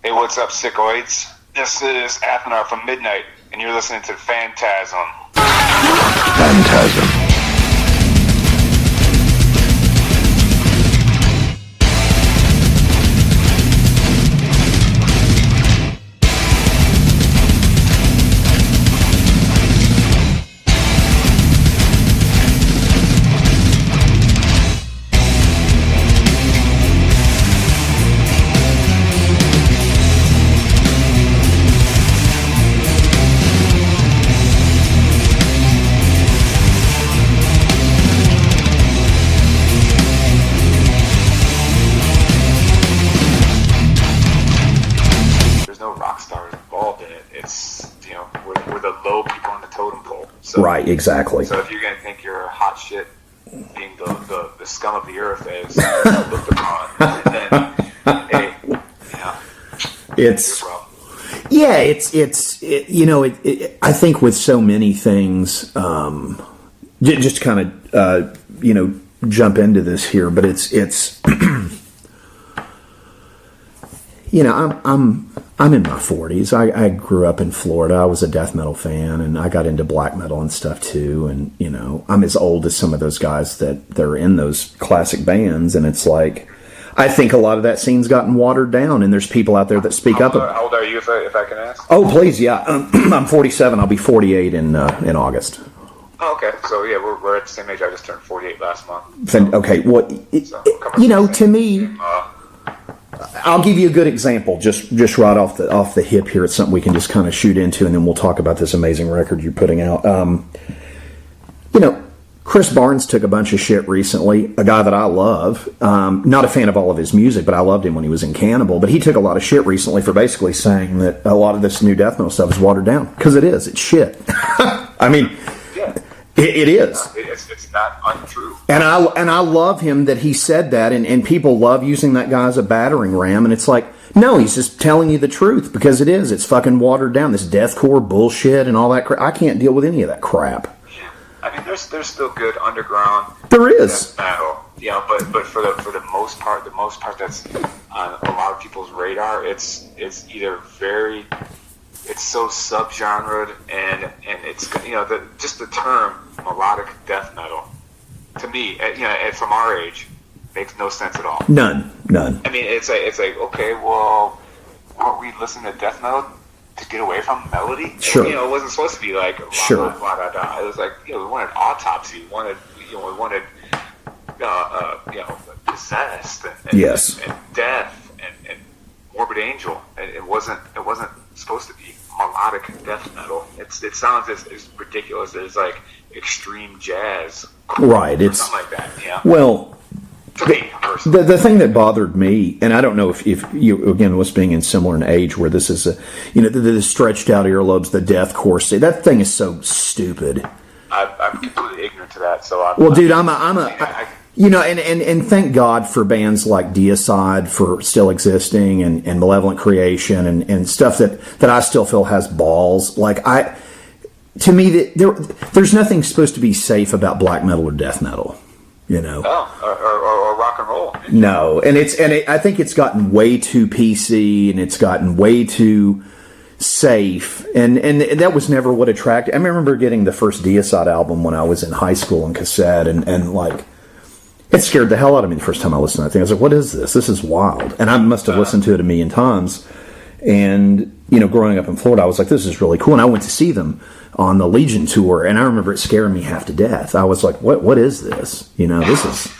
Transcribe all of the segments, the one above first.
Hey, what's up, sickoids? This is Athenar from Midnight, and you're listening to Phantasm. Phantasm. Right, exactly. So if you're going to think you're hot shit, being the scum of the earth as looked upon, then hey, it's I think with so many things, just kind of jump into this here, but it's I'm in my 40s. I grew up in Florida. I was a death metal fan, and I got into black metal and stuff too. And I'm as old as some of those guys that are in those classic bands. And it's like, I think a lot of that scene's gotten watered down, and there's people out there that speak up. How old are you, if I can ask? Oh, please, yeah. I'm 47. I'll be 48 in August. Oh, okay. So yeah, we're at the same age. I just turned 48 last month. Okay. Well, to me. I'll give you a good example, just right off the hip here. It's something we can just kind of shoot into, and then we'll talk about this amazing record you're putting out. Chris Barnes took a bunch of shit recently, a guy that I love. Not a fan of all of his music, but I loved him when he was in Cannibal. But he took a lot of shit recently for basically saying that a lot of this new death metal stuff is watered down. Because it is. It's shit. I mean... Yeah. It is. It's not untrue. And I love him that he said that, and people love using that guy as a battering ram, and it's like, no, he's just telling you the truth, because it is. It's fucking watered down, this deathcore bullshit and all that crap. I can't deal with any of that crap. Yeah. I mean, there's still good underground. There is. Metal. But for the most part, that's on a lot of people's radar, it's either very... It's so subgenred, and it's just the term melodic death metal, to me, from our age, makes no sense at all. None. I mean, it's like okay, well, weren't we listening to death metal to get away from melody? Sure. It wasn't supposed to be like sure. Blah, blah, blah, blah. It was like we wanted autopsy, we wanted possessed, and yes, and death, and morbid angel. It wasn't supposed to be melodic death metal. It sounds as ridiculous as like extreme jazz, right? It's something like that. Yeah. Well, to me, personally. the thing that bothered me, and I don't know if you, again, us being in similar in age, where this is the stretched out earlobes, the deathcore, that thing is so stupid. I'm completely ignorant to that. So and thank God for bands like Deicide for still existing, and Malevolent Creation, and stuff that I still feel has balls. Like to me, there's nothing supposed to be safe about black metal or death metal, or rock and roll. No, I think it's gotten way too PC, and it's gotten way too safe, and that was never what attracted. I remember getting the first Deicide album when I was in high school on cassette, and like, it scared the hell out of me the first time I listened to that thing. I was like, what is this? This is wild. And I must have listened to it a million times. And, growing up in Florida, I was like, this is really cool. And I went to see them on the Legion tour, and I remember it scaring me half to death. I was like, what is this? This is,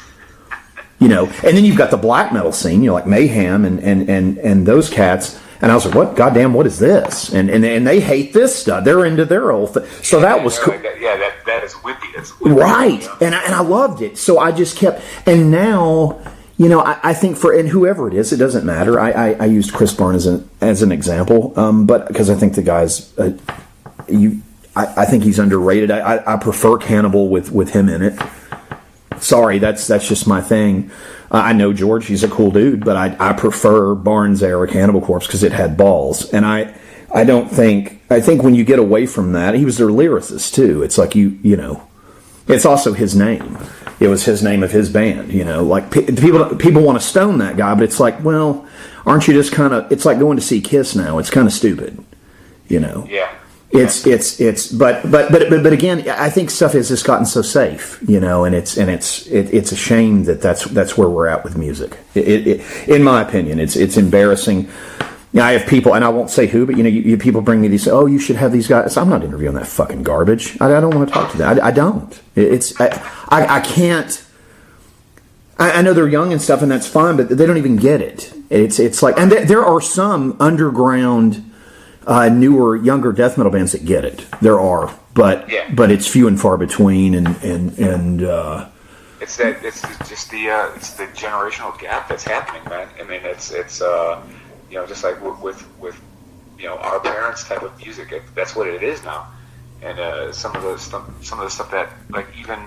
and then you've got the black metal scene, like Mayhem and those cats. And I was like, what is this? And they hate this stuff. They're into their old thing. So that was cool. That is wimpy. That's wimpy. Right. And I loved it. So I just kept, and now, I think and whoever it is, it doesn't matter. I used Chris Barnes as an example, but because I think the guy's, I think he's underrated. I prefer Cannibal with him in it. Sorry, that's just my thing. I know George, he's a cool dude, but I prefer Barnes' era Cannibal Corpse because it had balls. And I think when you get away from that, he was their lyricist too. It's like It's also his name. It was his name of his band, you know. Like people want to stone that guy, but it's like, well, aren't you just kind of? It's like going to see Kiss now. It's kind of stupid, you know. Yeah. But again, I think stuff has just gotten so safe, you know, and it's a shame that's where we're at with music. In my opinion, it's embarrassing. I have people, and I won't say who, but you know, you people bring me these. Oh, you should have these guys. I'm not interviewing that fucking garbage. I don't want to talk to them. I don't. I can't. I know they're young and stuff, and that's fine, but they don't even get it. It's like, and there are some underground, newer, younger death metal bands that get it. There are, but it's few and far between, and it's just the generational gap that's happening, man. I mean, it's you know, just like with you know, our parents' type of music, that's what it is now. And some of the stuff that, like, even,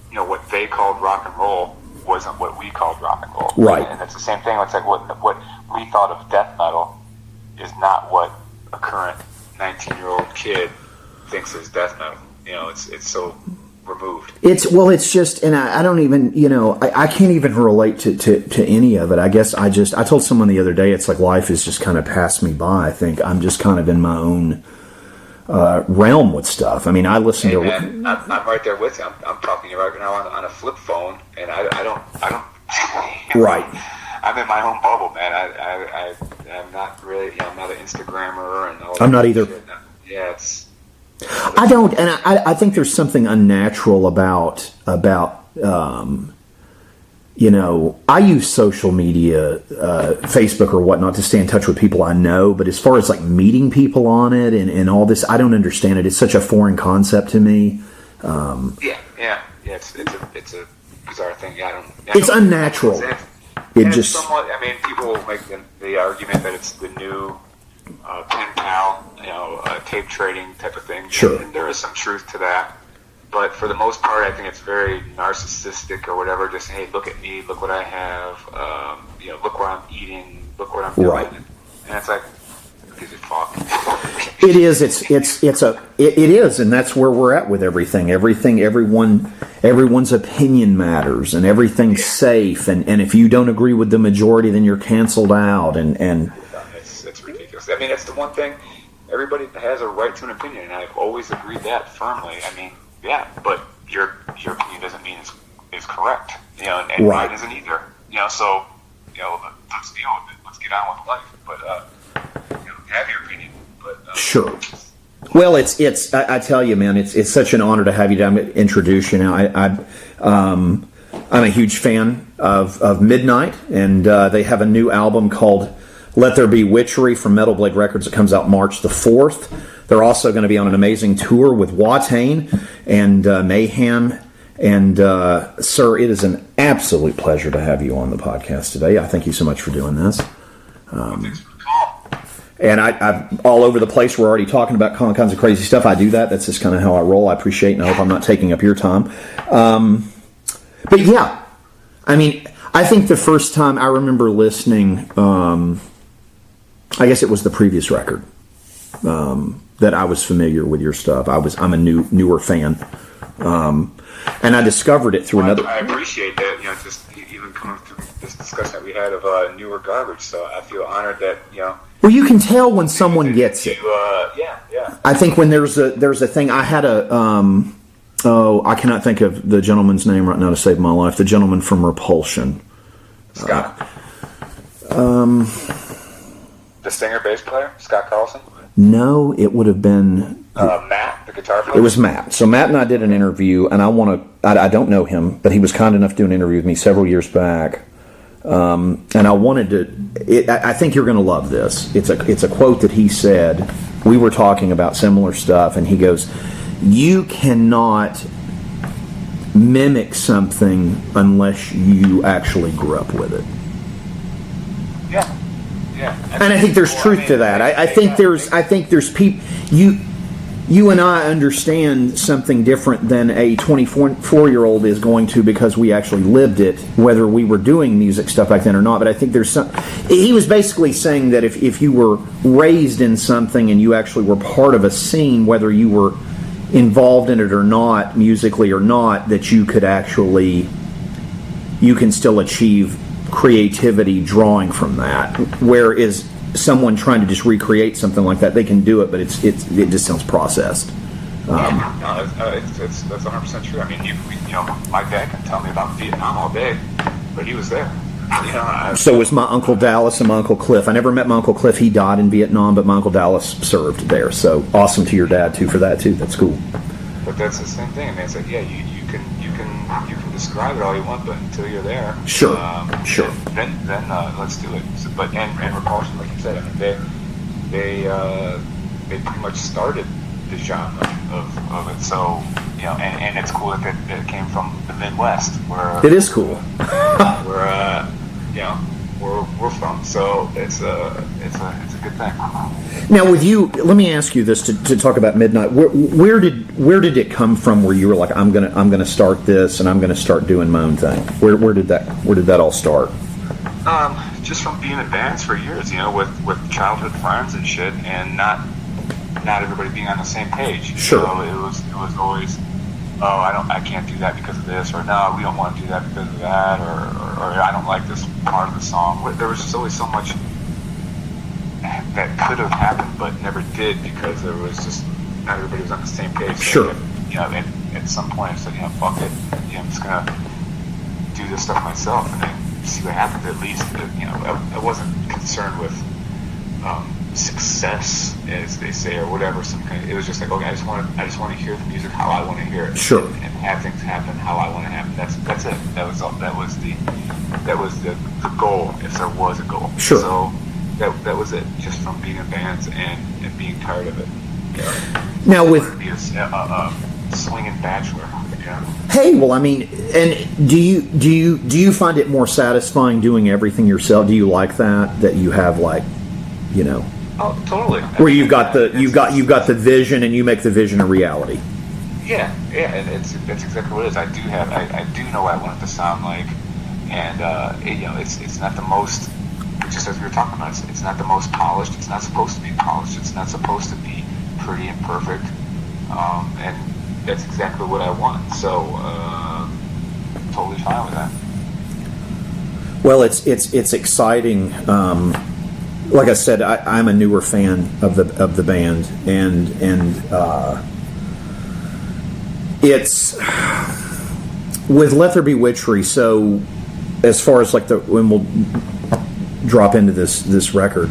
you know, what they called rock and roll wasn't what we called rock and roll. Right. And it's the same thing. It's like what we thought of death metal is not what a current 19-year-old kid thinks is death metal. You know, it's so removed. It's just, and I don't even, you know, I can't even relate to any of it. I guess I told someone the other day, it's like life has just kind of passed me by. I think I'm just kind of in my own realm with stuff. I mean, I listen to. Man, I'm right there with you. I'm talking to you right now on a flip phone, and I don't. Right. I'm in my own bubble, man. I'm not really. You know, I'm not an Instagrammer and all. I'm not either. Shit. Yeah, it's. I don't, and I think there's something unnatural about you know, I use social media, Facebook or whatnot, to stay in touch with people I know, but as far as like meeting people on it and all this, I don't understand it. It's such a foreign concept to me. Yeah. It's a bizarre thing. It's unnatural. It's somewhat. I mean, people will make the argument that it's the new pen pal, you know, tape trading type of thing. Sure. And there is some truth to that. But for the most part, I think it's very narcissistic or whatever. Just, hey, look at me, look what I have, you know, look what I'm eating, look what I'm doing. Right. And it's like, who gives a fuck? It is. It is, and that's where we're at with everything. Everyone's opinion matters, and everything's safe. And if you don't agree with the majority, then you're canceled out. And it's ridiculous. I mean, it's the one thing. Everybody has a right to an opinion, and I've always agreed that firmly. I mean, yeah, but your opinion doesn't mean it's correct, you know, and right. Mine isn't either, you know. So, you know, let's deal with it. Let's get on with life. But you know, have your opinion. But sure. Well, it's. I tell you, man, it's such an honor to have you down to introduce you. Now, I'm a huge fan of Midnight, and they have a new album called Let There Be Witchery from Metal Blade Records. It comes out March the 4th. They're also going to be on an amazing tour with Watain and Mayhem. And, sir, it is an absolute pleasure to have you on the podcast today. I thank you so much for doing this. Thanks for the call. And I'm all over the place. We're already talking about all kinds of crazy stuff. I do that. That's just kind of how I roll. I appreciate it, and I hope I'm not taking up your time. But, yeah, I mean, I think the first time I remember listening, I guess it was the previous record. That I was familiar with your stuff. I'm a newer fan, and I discovered it through another. I appreciate that. You know, just even coming through this discussion that we had of newer garbage. So I feel honored that, you know. Well, you can tell when someone gets it. Yeah. I think when there's a thing. I had I cannot think of the gentleman's name right now to save my life. The gentleman from Repulsion. Scott. The singer bass player, Scott Carlson. No, it would have been Matt, the guitar player. It was Matt. So Matt and I did an interview, and I don't know him, but he was kind enough to do an interview with me several years back. And I wanted to. I think you're going to love this. It's a quote that he said. We were talking about similar stuff, and he goes, "You cannot mimic something unless you actually grew up with it." Yeah. And I think there's truth to that. I think there's people. You and I understand something different than a 24-year-old is going to, because we actually lived it, whether we were doing music stuff back then or not. But I think there's some. He was basically saying that if you were raised in something and you actually were part of a scene, whether you were involved in it or not, musically or not, that you can still achieve creativity drawing from that. Whereas someone trying to just recreate something like that, they can do it, but it just sounds processed. That's 100% true. I mean, my dad can tell me about Vietnam all day, but he was there. So was my Uncle Dallas and my Uncle Cliff. I never met my Uncle Cliff. He died in Vietnam, but my Uncle Dallas served there. So awesome to your dad too for that too. That's cool. But that's the same thing. I mean, it's like, yeah, you can describe it all you want, but until you're there, sure. Then let's do it. So, but and Repulsion, like you said, I mean, they pretty much started the genre of it. So and it's cool that it came from the Midwest, where it is cool. where we're from. So it's a good thing. Now, with you, let me ask you this to talk about Midnight. Where did it come from? Where you were like, I'm gonna start this, and I'm gonna start doing my own thing. Where did that all start? Just from being in bands for years, with childhood friends and shit, and not everybody being on the same page. Sure. So it was always, I can't do that because of this, or no, we don't want to do that because of that, or I don't like this part of the song. There was just always so much that could have happened but never did because there was just not everybody was on the same page. Sure. So, at some point I said, fuck it, I'm just gonna do this stuff myself and then see what happens. At least, I wasn't concerned with success, as they say, or whatever. It was just like, okay, I just want to hear the music how I want to hear it, sure, and have things happen how I want to happen. That's it. That was all. That was the goal, if there was a goal. Sure. So that was it. Just from being in bands and being tired of it. Now with be a swinging bachelor. Hey, well, I mean, and do you find it more satisfying doing everything yourself? Do you like that you have Oh, totally. Where you've got the vision and you make the vision a reality. Yeah, and that's exactly what it is. I do know what I want it to sound like, and it's not the most. Just as we were talking about, it's not the most polished. It's not supposed to be polished. It's not supposed to be pretty and perfect, and that's exactly what I want. So, totally fine with that. Well, it's exciting. Like I said, I'm a newer fan of the band, and it's with Let There Be Witchery. So, as far as when we'll drop into this record,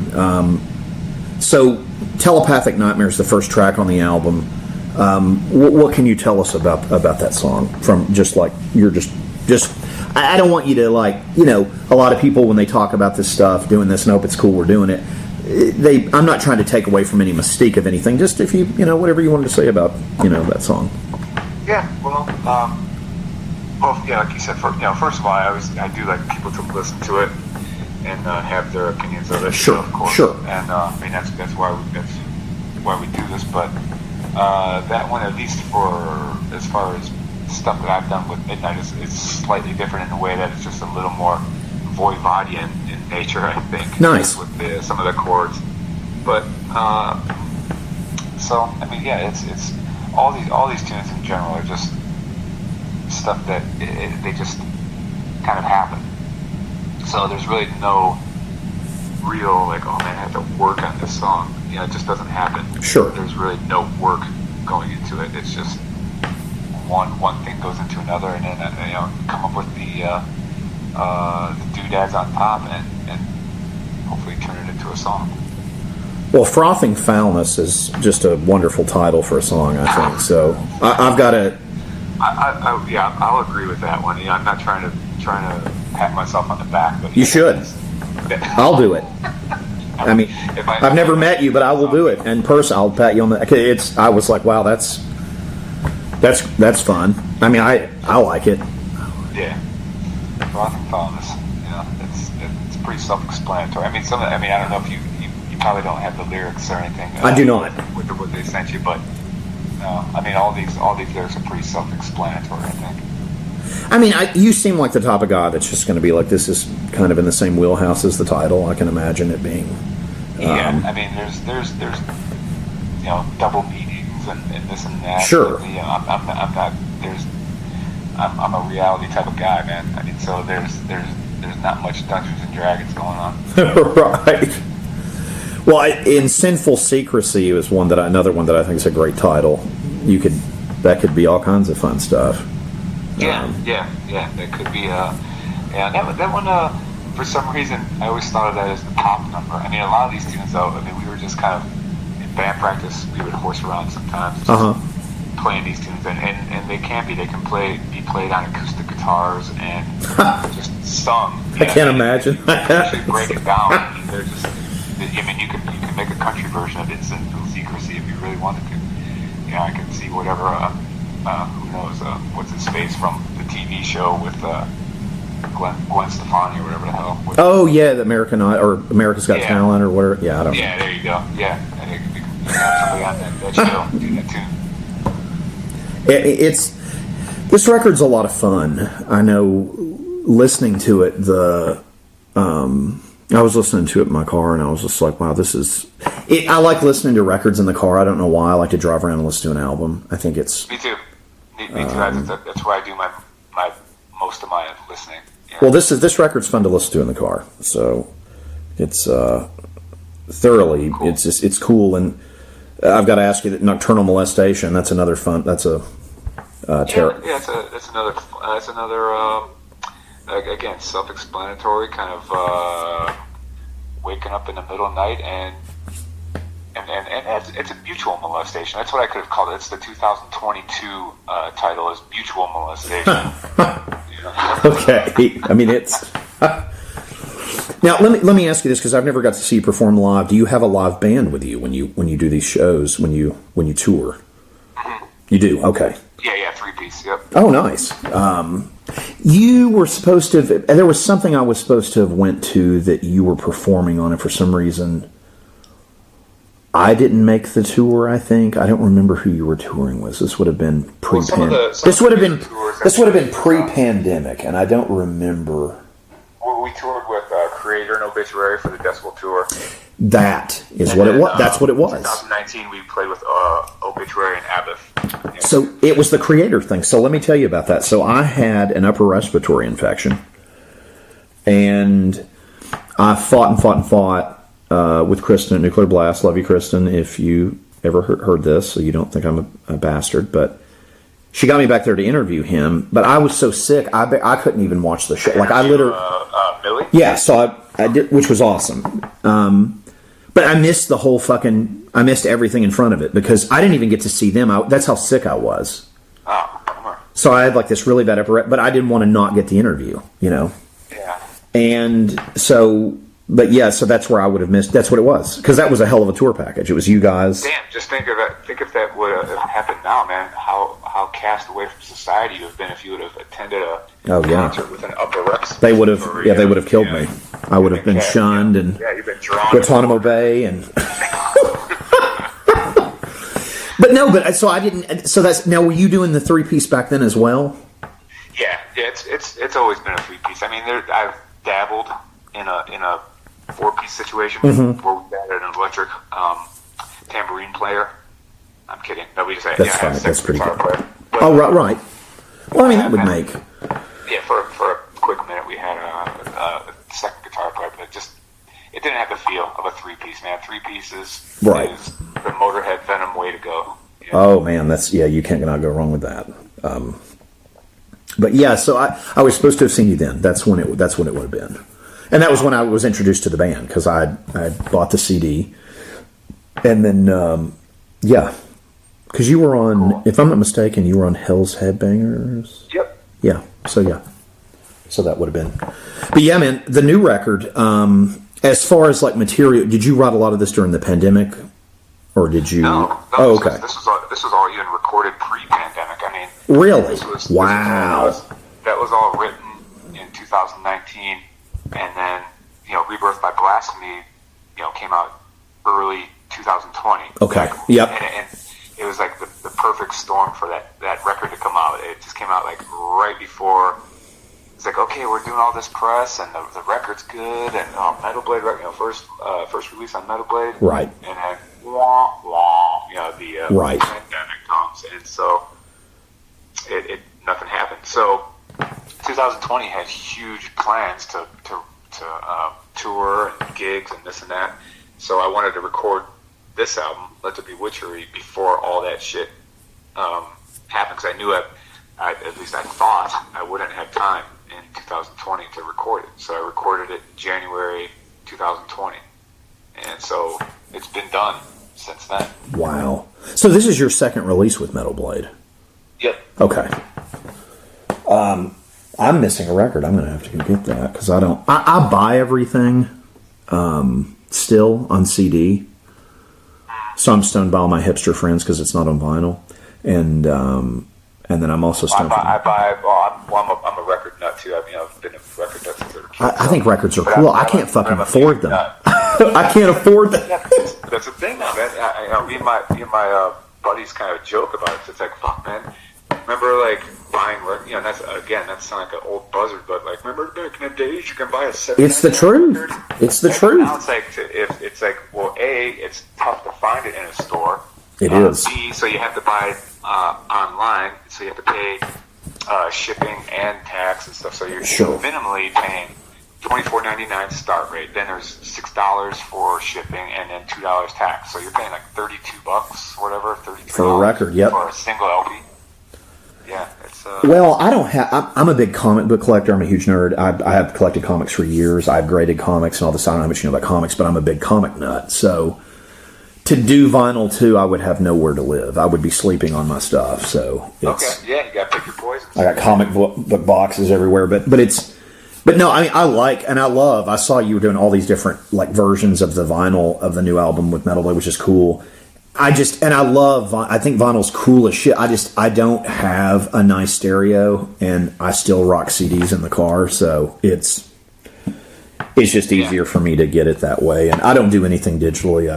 so Telepathic Nightmare is the first track on the album. What can you tell us about that song? From just I don't want you to a lot of people when they talk about this stuff, doing this, nope, it's cool, we're doing it. I'm not trying to take away from any mystique of anything. Just if you whatever you wanted to say about that song. Yeah, like you said, first of all, I do like people to listen to it and have their opinions of it. Sure, of course. Sure. And that's why we do this. But that one, at least for as far as stuff that I've done with Midnight, is slightly different in the way that it's just a little more voivodian in nature, I think. Nice. With some of the chords, but so I mean, yeah, it's all these tunes in general are just stuff that they just kind of happen. So there's really no real oh man, I have to work on this song. It just doesn't happen. Sure. There's really no work going into it. It's just one thing goes into another, and then come up with the doodads on top, and hopefully turn it into a song. Well, Frothing Foulness is just a wonderful title for a song, I think. So I've got to. I'll agree with that one. I'm not trying to pat myself on the back, but you should. I'll do it. I mean, I've never met you, but I will do it in person. I'll pat you on the. I was like, wow, that's fun. I mean, I like it. Yeah, Frothing Foulness. It's pretty self-explanatory. I mean, I don't know if you probably don't have the lyrics or anything. I do not. With what they sent you, but I mean, all these lyrics are pretty self-explanatory, I think. I mean, you seem like the type of guy that's just going to be like, this is kind of in the same wheelhouse as the title. I can imagine it being. Yeah, I mean, there's double meanings and this and that. Sure. You know, I'm not. I'm a reality type of guy, man. I mean, so there's not much Dungeons and Dragons going on. Right. Well, in Sinful Secrecy was another one that I think is a great title. That could be all kinds of fun stuff. Yeah. That could be. That one. For some reason, I always thought of that as the pop number. I mean, a lot of these tunes, though. I mean, we were just kind of in band practice. We would horse around sometimes, playing these tunes, and they can be. They can be played on acoustic guitars and just sung. I can't imagine. Actually, break it down. I mean, they're just. I mean, you can make a country version of Sinful Secrecy if you really wanted to. You know, I could see whatever. Who knows? What's his face from the TV show with Gwen Stefani or whatever the hell. Oh yeah, the America's Got Talent or whatever. Yeah, I don't know. Yeah, there you go. Yeah, I think we can have somebody on that show do that too. This record's a lot of fun. I know listening to it. I was listening to it in my car, and I was just like, wow, this is... I like listening to records in the car. I don't know why. I like to drive around and listen to an album. I think it's... Me too. Me too. That's where I do my most of my listening. Yeah. Well, this record's fun to listen to in the car. So it's thoroughly... Cool. It's cool, and I've got to ask you that Nocturnal Molestation, that's another fun... That's a... That's another again, self-explanatory, kind of waking up in the middle of the night and it's a mutual molestation. That's what I could have called it. It's the 2022 title is Mutual Molestation. Okay, I mean it's. Now let me ask you this, because I've never got to see you perform live. Do you have a live band with you when you do these shows, when you tour? Mm-hmm. You do, okay. Yeah, 3-piece. Yep. Oh, nice. You were supposed to have... There was something I was supposed to have went to that you were performing on, and for some reason I didn't make the tour, I think. I don't remember who you were touring with. This would have been pre-pandemic. This would have been pre-pandemic, and I don't remember. Well, we toured with Creator and Obituary for the Decibel Tour. That is what it was. That's what it was. 2019, we played with Obituary and Abbott. Yeah. So it was the Creator thing. So let me tell you about that. So I had an upper respiratory infection, and I fought with Kristen at Nuclear Blast. Love you, Kristen, if you ever heard this, so you don't think I'm a bastard. But she got me back there to interview him. But I was so sick, I couldn't even watch the show. Like I literally... Billy? Yeah, so I did, which was awesome. But I missed the whole I missed everything in front of it, because I didn't even get to see them. That's how sick I was. Oh, so I had like this really bad upper, but I didn't want to not get the interview, you know? Yeah. And so... But yeah, so that's where I would have missed. That's what it was, because that was a hell of a tour package. It was you guys. Damn, just think of that. Think if that would have happened now, man. How cast away from society you have been if you would have attended a concert with an upper reps. They would have. Yeah, they would have killed me. I would have been shunned and you've been drawn. Guantanamo Bay and. But no, so I didn't. So that's now. Were you doing the 3-piece back then as well? Yeah. It's always been a 3-piece. I mean, I've dabbled in a 4-piece situation where we had an electric tambourine player. I'm kidding. Nobody said that's fine. That's pretty good. But, right. Well, I mean, that would make. Yeah, for a quick minute we had a second guitar player, but it didn't have the feel of a 3-piece, man. 3 pieces right. Is the Motorhead Venom way to go. You know? Oh man, you can't not go wrong with that. But yeah, so I was supposed to have seen you then. That's when it would have been. And that was when I was introduced to the band, because I bought the CD. And then, because you were on, if I'm not mistaken, you were on Hell's Headbangers? Yep. Yeah, so that would have been. But yeah, man, the new record, as far as like material, did you write a lot of this during the pandemic? Or did you? No, okay. This was all even recorded pre-pandemic. I mean, really? Wow. That was all written in 2019. And then, Rebirth by Blasphemy, came out early 2020. Okay. Yep. And it was like the perfect storm for that record to come out. It just came out like right before. It's like, okay, we're doing all this press, and the record's good, and Metal Blade, first release on Metal Blade. Right. And then, wah, wah, right. so nothing happened. So 2020 had huge plans to tour and gigs and this and that. So I wanted to record this album, Let There Be Witchery, before all that shit happened, because I knew at least I thought I wouldn't have time in 2020 to record it. So I recorded it in January 2020, and so it's been done since then. Wow. So this is your second release with Metal Blade? Yep. Okay. I'm missing a record. I'm going to have to go get that, because I buy everything still on CD. So I'm stoned by all my hipster friends because it's not on vinyl. And then I'm also stoned. I'm a record nut too. I've been a record nut since I was a kid. I think records are cool. I can't fucking afford them. I can't afford them. Yeah, that's the thing, though, man. Me and my buddies kind of joke about it. It's like, fuck, man. Remember, like, buying, that sounds like an old buzzard, but, like, remember back in the days you can buy a 7. It's the truth. It's the truth. Now it's like, well, A, it's tough to find it in a store. It is. B, so you have to buy it online, so you have to pay shipping and tax and stuff. So you're minimally paying $24.99 start rate. Then there's $6 for shipping, and then $2 tax. So you're paying like $32, whatever, $33 for a record. Yep. For a single LP. Yeah, it's. Well, I don't have. I'm a big comic book collector. I'm a huge nerd. I have collected comics for years. I've graded comics and all this. I don't know how much you know about comics, but I'm a big comic nut. So to do vinyl too, I would have nowhere to live. I would be sleeping on my stuff. So it's, okay, yeah, you got to pick your poison. I got comic book boxes everywhere, but no, I mean, I like and I love. I saw you were doing all these different like versions of the vinyl of the new album with Metal Blade, which is cool. I love. I think vinyl's cool as shit. I don't have a nice stereo, and I still rock CDs in the car, so it's just easier for me to get it that way. And I don't do anything digitally.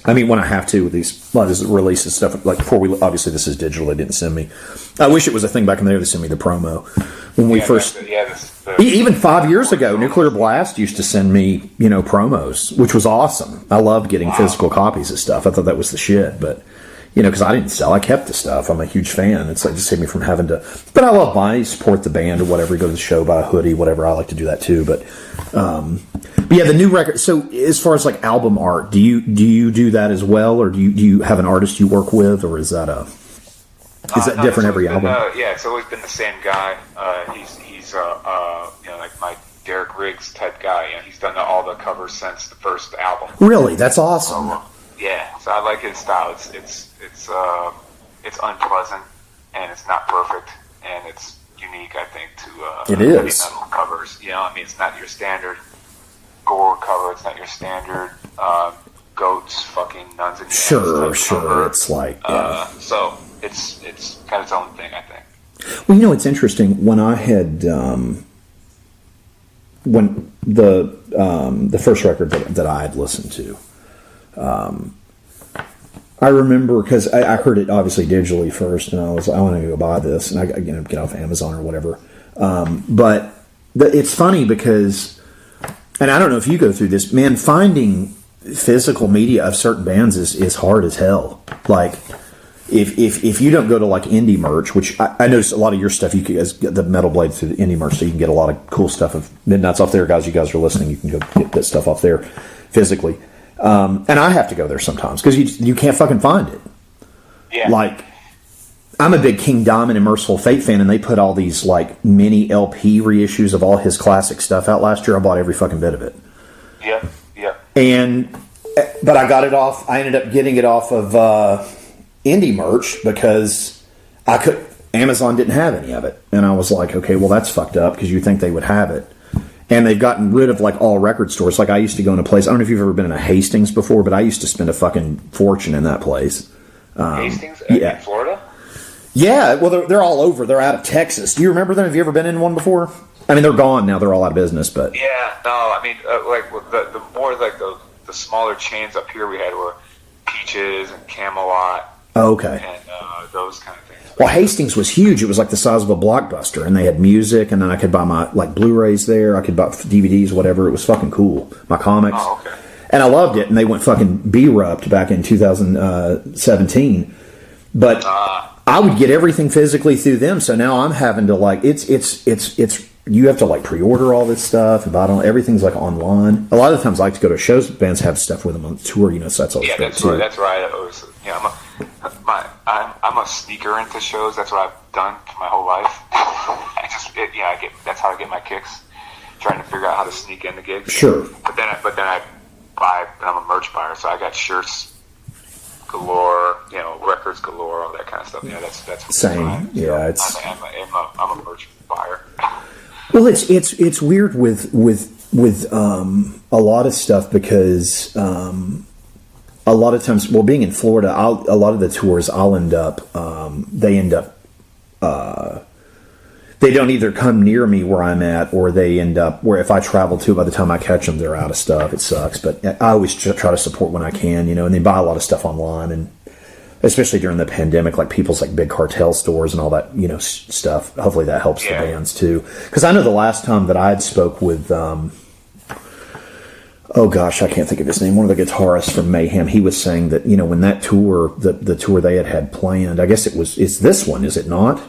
I mean, when I have to with these releases stuff, like before obviously this is digital. They didn't send me. I wish it was a thing back in the day. They sent me the promo when we first. Even 5 years ago, Nuclear Blast used to send me, promos, which was awesome. I loved getting physical copies of stuff. I thought that was the shit, but because I didn't sell, I kept the stuff. I'm a huge fan. It's like just saved me from having to. But I love buying, support the band or whatever. Go to the show, buy a hoodie, whatever. I like to do that too. But yeah, the new record. So as far as like album art, do you do that as well, or do you have an artist you work with, or is that different every album? Yeah, it's always been the same guy. He's like my Derek Riggs type guy. He's done all the covers since the first album. Really, that's awesome. So I like his style. It's unpleasant and it's not perfect and it's unique. I think to it is heavy metal covers. It's not your standard gore cover. It's not your standard goats fucking nuns and sure. Cover. It's like so it's got its own thing, I think. Well, it's interesting. When I had when the first record that I had listened to, I remember because I heard it obviously digitally first, and I want to go buy this, and I get off Amazon or whatever. But it's funny because, and I don't know if you go through this, man. Finding physical media of certain bands is hard as hell. Like. If you don't go to like indie merch, which I noticed a lot of your stuff, you guys get the Metal Blade through the indie merch, so you can get a lot of cool stuff of Midnight's off there, guys. You guys are listening, you can go get that stuff off there physically. And I have to go there sometimes because you can't fucking find it. Yeah. Like I'm a big King Diamond and Merciful Fate fan, and they put all these like mini LP reissues of all his classic stuff out last year. I bought every fucking bit of it. Yeah. But I got it off. I ended up getting it off of. Indie merch because Amazon didn't have any of it, and I was like, okay, well that's fucked up because you think they would have it, and they've gotten rid of like all record stores. Like I used to go in a place, I don't know if you've ever been in a Hastings before, but I used to spend a fucking fortune in that place. Hastings in Florida? Yeah, well they're all over. They're out of Texas. Do you remember them? Have you ever been in one before? I mean, they're gone now. They're all out of business. But yeah, no, I mean, like the more like the smaller chains up here we had were Peaches and Camelot. Oh, okay. And those kind of things. Well, Hastings was huge. It was like the size of a Blockbuster, and they had music, and then I could buy my like Blu-rays there. I could buy DVDs, whatever. It was fucking cool. My comics. Oh, okay. And I loved it. And they went fucking B-rupt back in 2017. But I would get everything physically through them. So now I'm having to like it's you have to like pre-order all this stuff. If I don't, everything's like online. A lot of the times I like to go to shows. Bands have stuff with them on tour, so that's always great too. That's right. It was, I'm a sneaker into shows. That's what I've done for my whole life. That's how I get my kicks. Trying to figure out how to sneak into gigs. Sure. But then I buy. I'm a merch buyer, so I got shirts galore, records galore, all that kind of stuff. Yeah, that's same. Yeah, I'm a merch buyer. Well, it's weird with a lot of stuff because a lot of times, being in Florida, a lot of the tours I'll end up they don't either come near me where I'm at, or they end up where if I travel to, by the time I catch them, they're out of stuff. It sucks, but I always try to support when I can, and they buy a lot of stuff online, and especially during the pandemic, like people's like big cartel stores and all that, stuff. Hopefully that helps the bands too. Because I know the last time that I had spoke with, oh gosh, I can't think of his name. One of the guitarists from Mayhem, he was saying that, when that tour, the tour they had planned, I guess it's this one, is it not?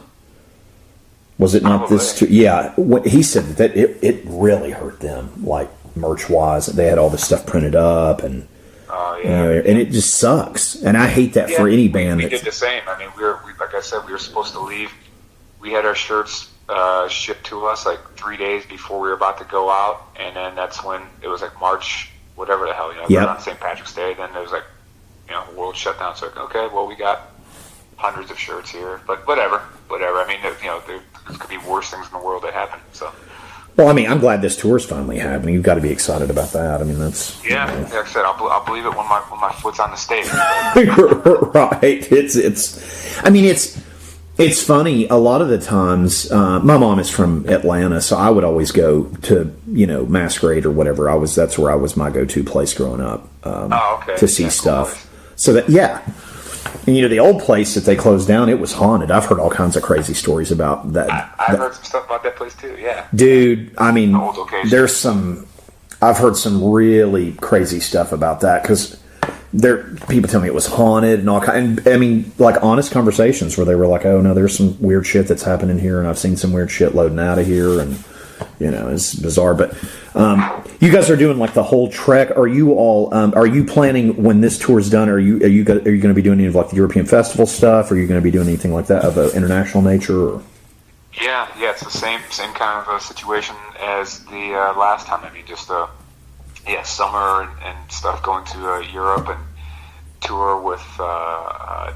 Was it not this tour? Yeah. He said that it really hurt them, like merch-wise. They had all this stuff printed up and... and it just sucks, and I hate that for any band. We did the same. I mean, we like I said, we were supposed to leave. We had our shirts shipped to us like 3 days before we were about to go out, and then that's when it was like March, whatever the hell, on St. Patrick's Day. Then there was like, world shutdown. So okay, well, we got hundreds of shirts here, but whatever. I mean, there could be worse things in the world that happen. So. Well, I mean, I'm glad this tour's finally happening. You've got to be excited about that. I mean, that's... Yeah, like I said, I'll believe it when my foot's on the stage. Right. It's funny. A lot of the times, my mom is from Atlanta, so I would always go to, Masquerade or whatever. That's where I was my go-to place growing up to see stuff. Cool. So that, And the old place that they closed down, it was haunted. I've heard all kinds of crazy stories about that. I've heard some stuff about that place too, yeah. Dude, I mean, I've heard some really crazy stuff about that because people tell me it was haunted and all kind. And I mean, like honest conversations where they were like, "Oh no, there's some weird shit that's happening here, and I've seen some weird shit loading out of here," and it's bizarre. But you guys are doing like the whole trek. Are you all? Are you planning when this tour's done? Are you going to be doing any of like the European festival stuff? Are you going to be doing anything like that of an international nature? Or? Yeah, it's the same kind of a situation as the last time. I mean, just summer and stuff, going to Europe and tour with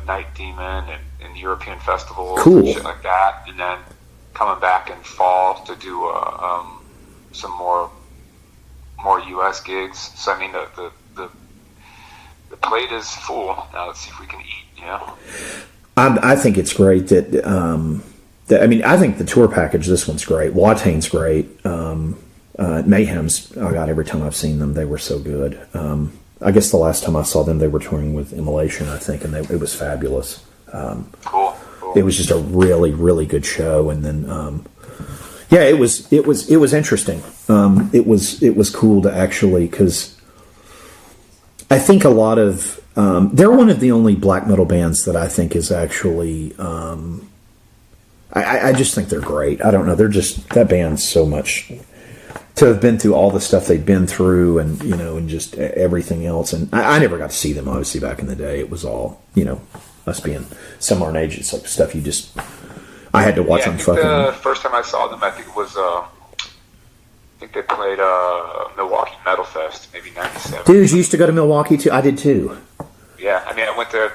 Night Demon and European festivals and shit like that, and then coming back in fall to do some more U.S. gigs. So I mean, the plate is full. Now let's see if we can eat. I think it's great that. I think the tour package. This one's great. Wataine's great. Mayhem's. Oh God! Every time I've seen them, they were so good. I guess the last time I saw them, they were touring with Immolation, I think, and it was fabulous. Cool. It was just a really, really good show, and then it was interesting. It was cool to actually, because I think a lot of they're one of the only black metal bands that I think is actually I just think they're great. I don't know, they're just, that band's so much to have been through all the stuff they've been through, and and just everything else. And I never got to see them obviously back in the day. It was all us being similar in age, it's like stuff you just, I had to watch on fucking. The first time I saw them, I think it was, I think they played Milwaukee Metal Fest, maybe '97. Dude, you used to go to Milwaukee too? I did too. Yeah, I mean, I went there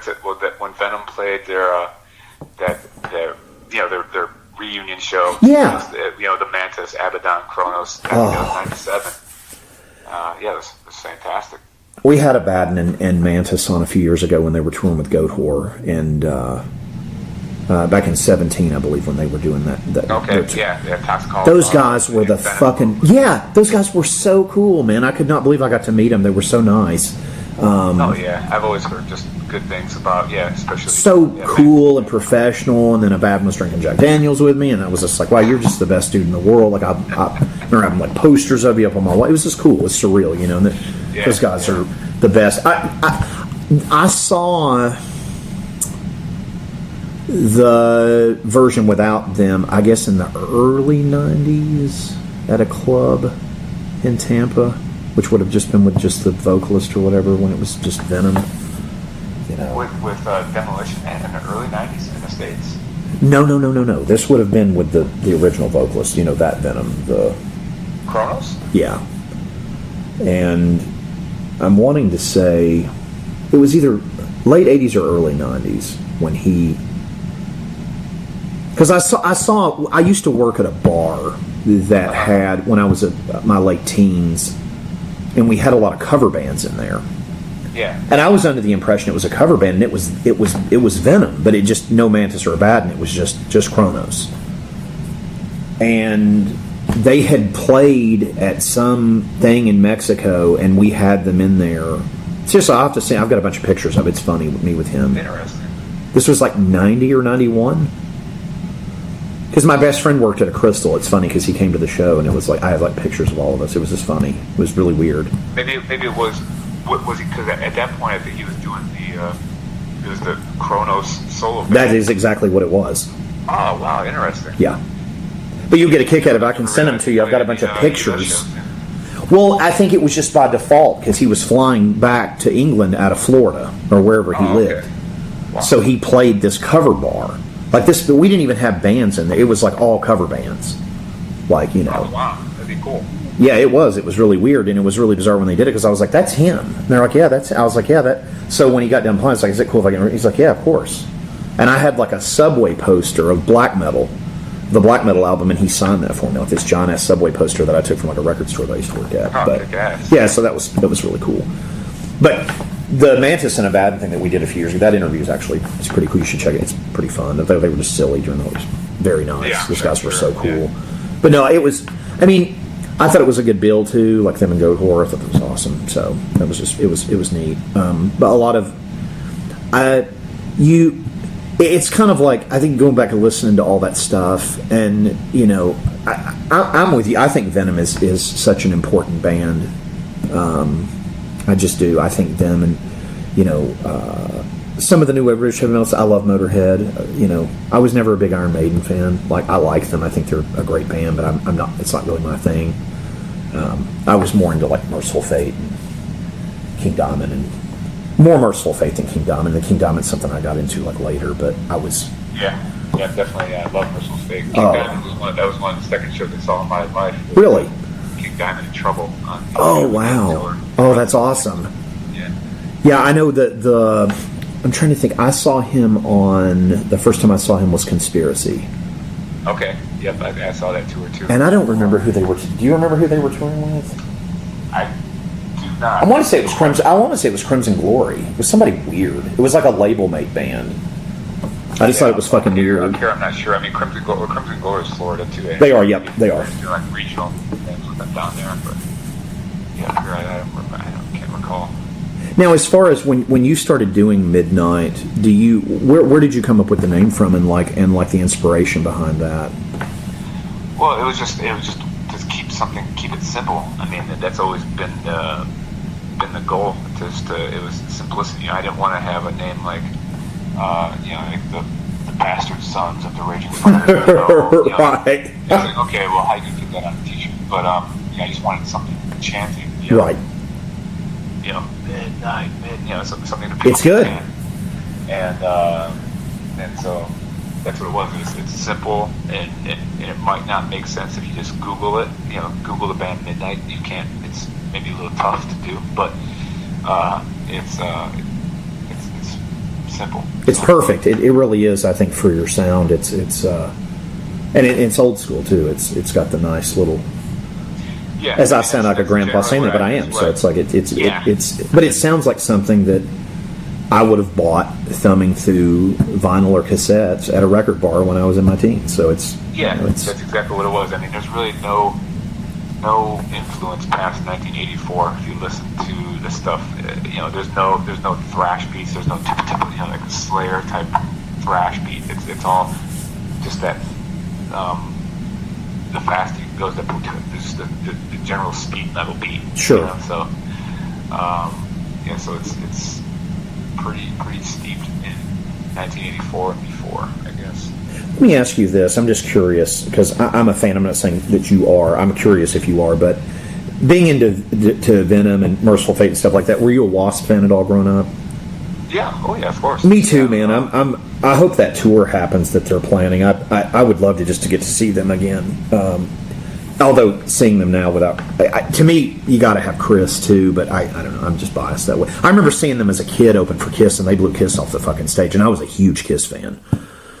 when Venom played their reunion show. Yeah. The Mantis, Abaddon, Kronos. I think that was '97. It was fantastic. We had Abaddon and Mantis on a few years ago when they were touring with Goat Horror, and back in 2017, I believe, when they were doing that. Toxicology. Those guys were the fucking... Yeah, those guys were so cool, man. I could not believe I got to meet them. They were so nice. I've always heard just good things about, especially... So cool and professional, and then Abaddon was drinking Jack Daniels with me, and I was just like, wow, you're just the best dude in the world. Like, I remember having like posters of you up on my wall. It was just cool. It was surreal, and those guys are the best. I saw... the version without them, I guess in the early 90s at a club in Tampa, which would have just been with just the vocalist or whatever when it was just Venom. You know. With Demolition Man in the early 90s in the States? No. This would have been with the original vocalist, you know, that Venom. The Kronos? Yeah. And I'm wanting to say it was either late 80s or early 90s when he... Because I used to work at a bar that had, when I was at my late teens, and we had a lot of cover bands in there. Yeah. And I was under the impression it was a cover band, and it was Venom, but it just no Mantis or Abaddon. It was just Kronos. And they had played at some thing in Mexico, and we had them in there. It's just, I have to say, I've got a bunch of pictures of it. It's funny with me with him. Interesting. This was like 90 or 91. Because my best friend worked at a Crystal. It's funny because he came to the show, and it was like I have like pictures of all of us. It was just funny. It was really weird. Maybe it was he? Because at that point I think he was doing the Kronos solo band. That is exactly what it was. Oh wow, interesting. Yeah, but you'll get a kick out of it. I can send them to you. I've got a bunch of pictures. Well, I think it was just by default because he was flying back to England out of Florida or wherever he lived. Wow. So he played this cover bar. Like this, but we didn't even have bands in there. It was like all cover bands. Like, you know. Oh, wow. That'd be cool. Yeah, it was. It was really weird, and it was really bizarre when they did it because I was like, that's him. And they're like, yeah, that's... I was like, yeah, that... So when he got done playing, I was like, is it cool if I can... He's like, yeah, of course. And I had like a Subway poster of black metal, the black metal album, and he signed that for me, like this John S. Subway poster that I took from like a record store that I used to work at. Oh, but gas. yeah, so that was really cool. But the Mantis and Abaddon thing that we did a few years ago, that interview is actually, it's pretty cool. You should check it. It's pretty fun. They were just silly during the... It was very nice. Yeah, Those guys were so cool. Yeah. But no, it was... I mean, I thought it was a good bill too, like them and Goat Horror. I thought that was awesome. So that was just... It was neat. But a lot of... It's kind of like, I think going back and listening to all that stuff, and, you know, I'm with you. I think Venom is such an important band. I just do. I think them and, you know, some of the new British heavy metal. I love Motorhead. You know, I was never a big Iron Maiden fan. Like, I like them. I think they're a great band, but I'm not. It's not really my thing. I was more into like Merciful Fate and King Diamond, and more Merciful Fate than King Diamond. The King Diamond's something I got into like later, but I was. Yeah, definitely. Yeah, I love Merciful Fate. King Diamond was one of the second shows I saw in my life. Really? King Diamond in Trouble. Oh wow! Oh, that's awesome. Yeah. Yeah, I know that I'm trying to think. I saw him on... The first time I saw him was Conspiracy. Okay. Yep, I saw that tour too. And I don't remember who they were... Do you remember who they were touring with? I do not. I want to say it was Crimson... I want to say it was Crimson Glory. It was somebody weird. It was like a label-mate band. I just thought it was fucking weird. I'm not sure. I mean, Crimson Glory is Florida too. They are, yep, they are. They're like regional things with them down there, but yeah, I can't recall. Now, as far as when you started doing Midnight, where did you come up with the name from, and the inspiration behind that? Well, it was just to keep it simple. I mean, that's always been the goal. It was simplicity. I didn't want to have a name like like the Bastard Sons of the Raging Fire. Right. It's like, okay, well, how do you get that on a t-shirt? But I just wanted something chanting. Right. Midnight, something to people. It's good. And so that's what it was. It's simple, and it might not make sense if you just Google it. Google the band Midnight. You can't. It's maybe a little tough to do, but it's simple. It's perfect. It really is. I think for your sound, it's it's old school too. It's got the nice little. Yeah, as I sound like a grandpa saying that, but I am. So it's like but it sounds like something that I would have bought thumbing through vinyl or cassettes at a record bar when I was in my teens. So it's that's exactly what it was. I mean, there's really no influence past 1984. If you listen to the stuff, there's no thrash beats. There's no typical like a Slayer type thrash beat. It's all just that the fast it goes up the general speed metal beat. Sure. So so it's pretty steeped 1984 and before, I guess. Let me ask you this. I'm just curious, because I'm a fan. I'm not saying that you are. I'm curious if you are, but being into Venom and Merciful Fate and stuff like that, were you a Wasp fan at all growing up? Yeah. Oh yeah, of course. Me too, man. I hope that tour happens that they're planning. I would love to get to see them again. Although seeing them now without, to me, you got to have Chris too. But I don't know. I'm just biased that way. I remember seeing them as a kid open for Kiss, and they blew Kiss off the fucking stage, and I was a huge Kiss fan.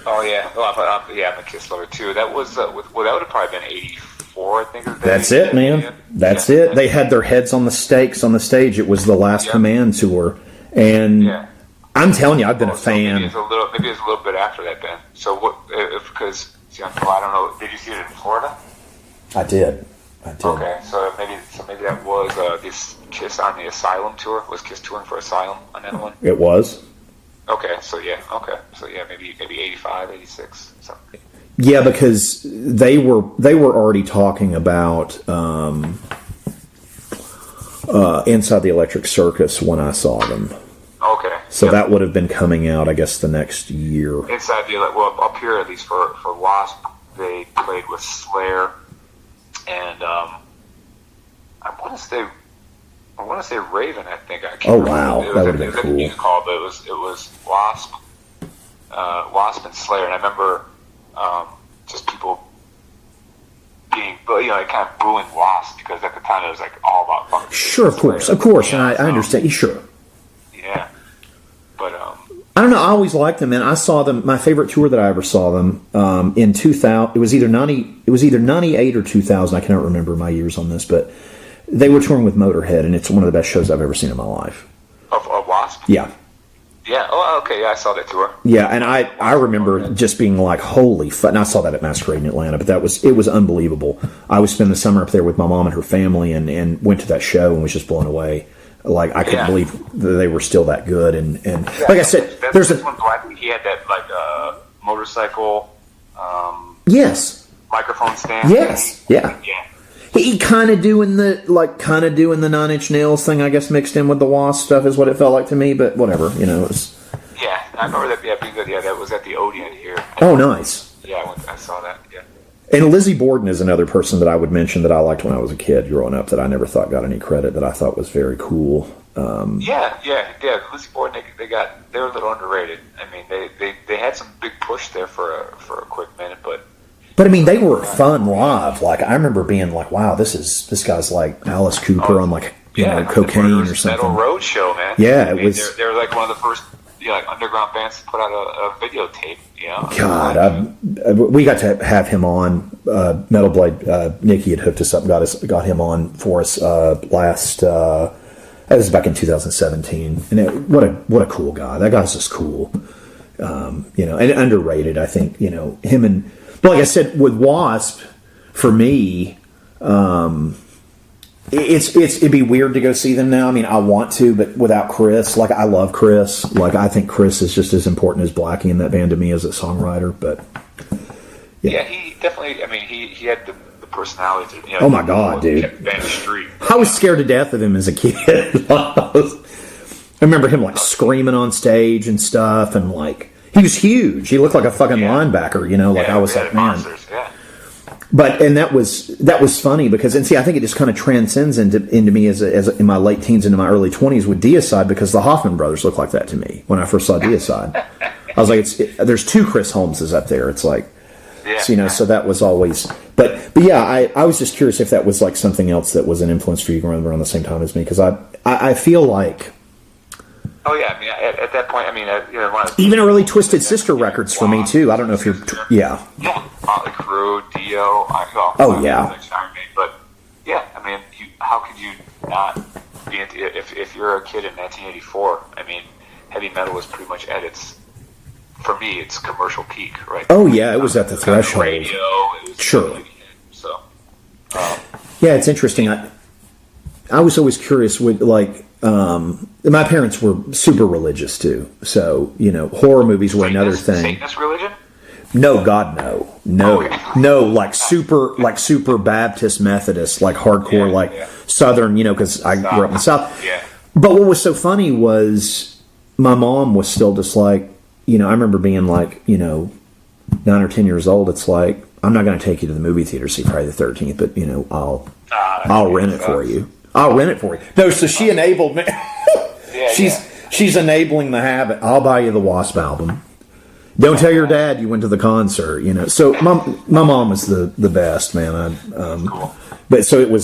Oh yeah, I'm a Kiss lover too. That was that would have probably been '84, I think. That's it, man. That's it. They had their heads on the stakes on the stage. It was the Last Command tour, and I'm telling you, I've been a fan. Maybe it's a little bit after that, Ben. So what? Because I don't know. Did you see it in Florida? I did. Okay, so maybe that was this Kiss on the Asylum tour. Was Kiss touring for Asylum on that one? It was. Okay, so maybe 85, 86, something. Yeah, because they were already talking about Inside the Electric Circus when I saw them. Okay. So that would have been coming out, I guess, the next year. Up here at least for Wasp, they played with Slayer, and I want to say Raven. I think I can't. Oh wow, that would have been cool. Call, but it was Wasp, and Slayer, and I remember just people being, kind of booing Wasp because at the time it was like all about fucking. Sure, of course, and I understand. Sure. Yeah, but I don't know. I always liked them, and I saw them. My favorite tour that I ever saw them in 2000. It was either 98 or 2000. I cannot remember my years on this, but they were touring with Motorhead, and it's one of the best shows I've ever seen in my life. Of Wasp? Yeah. Yeah. Oh, okay. Yeah, I saw that tour. Yeah, and I remember just being like, "Holy fuck!" And I saw that at Masquerade in Atlanta, but it was unbelievable. I would spend the summer up there with my mom and her family, and went to that show and was just blown away. Like I couldn't believe that they were still that good, and like I said, there's one. He had that motorcycle. Yes. Microphone stand. Yes. Yeah. He kind of doing the Nine Inch Nails thing, I guess, mixed in with the Wasp stuff is what it felt like to me. But whatever, it was. Yeah, I remember that. Yeah, being good. Yeah, that was at the Odeon here. Oh, nice. Yeah, I saw that. Yeah. And Lizzie Borden is another person that I would mention that I liked when I was a kid growing up that I never thought got any credit that I thought was very cool. Yeah. Lizzie Borden, they were a little underrated. I mean, they had some big push there for a quick minute, but I mean, they were fun live. Like I remember being like, "Wow, this guy's like Alice Cooper on cocaine or something." Metal Road Show, man. Yeah, it was. They're like one of the first underground bands to put out a videotape. God, we got to have him on. Metal Blade, Nikki had hooked us up, got him on for us last. That was back in 2017, and what a cool guy. That guy's just cool, and underrated. I think him and. But like I said, with Wasp, for me, it'd be weird to go see them now. I mean, I want to, but without Chris, like I love Chris. Like I think Chris is just as important as Blackie in that band to me as a songwriter. But yeah he definitely. I mean, he had the personality. Oh my God, dude! I was scared to death of him as a kid. I remember him like screaming on stage and stuff, and like. He was huge. He looked like a fucking linebacker, I was like, man. Monsters, yeah. But that was funny because I think it just kind of transcends into me as in my late teens into my early 20s with Deicide because the Hoffman brothers looked like that to me when I first saw Deicide. I was like, there's two Chris Holmeses up there. It's like, so that was always. But yeah, I was just curious if that was like something else that was an influence for you growing around the same time as me because I feel like. Oh yeah, I mean at that point, I mean even early Twisted Sister records for me too. I don't know if you're Yeah, Motley Crue, Dio. Iron Maiden, but yeah, I mean, how could you not be into if you're a kid in 1984? I mean, heavy metal was pretty much at its commercial peak, right? Oh yeah, it was at the threshold. Radio, it was sure. So yeah, it's interesting. I was always curious with like. My parents were super religious too, so horror movies were another thing. Satanist religion? No, God, no, like super Baptist Methodist, like hardcore, Southern, because I grew up in the South. Yeah. But what was so funny was my mom was still just like, I remember being like, 9 or 10 years old. It's like, I'm not going to take you to the movie theater to see Friday the 13th, but I'll rent it for you. I'll rent it for you. No, so she enabled me. She's enabling the habit. I'll buy you the Wasp album. Don't tell your dad you went to the concert. So my mom was the best, man. Cool. But so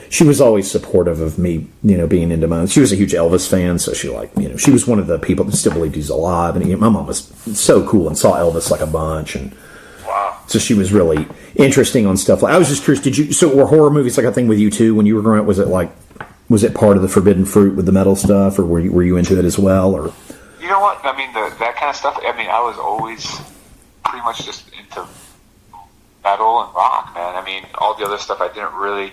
she was always supportive of me, being into mine. She was a huge Elvis fan, so she she was one of the people that still believed he's alive. And my mom was so cool and saw Elvis like a bunch, and wow. So she was really interesting on stuff. I was just curious, so were horror movies like a thing with you too when you were growing up? Was it part of the forbidden fruit with the metal stuff, or were you into it as well, or? You know what? I mean, that kind of stuff. I mean, I was always pretty much just into metal and rock, man. I mean, all the other stuff I didn't really,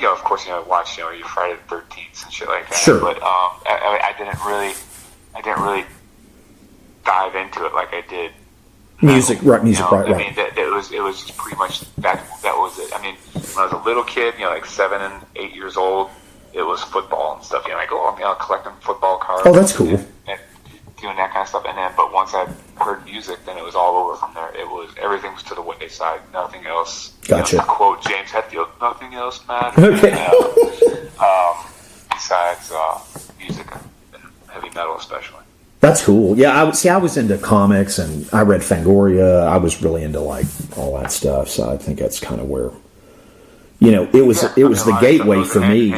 of course, watch, your Friday the 13th and shit like that. Sure. But I didn't really dive into it like I did. Music, right? Right. I mean, it was just pretty much that was it. I mean, when I was a little kid, like 7 and 8 years old, it was football and stuff. Collecting football cards. Oh, that's cool. And doing that kind of stuff. And then, but once I heard music, then it was all over from there. Everything was to the wayside. Nothing else. Gotcha. To quote James Hetfield, nothing else matters. Okay. Besides music and heavy metal, especially. That's cool. Yeah, I was into comics and I read Fangoria. I was really into all that stuff. So I think that's kind of where, it was the gateway for me.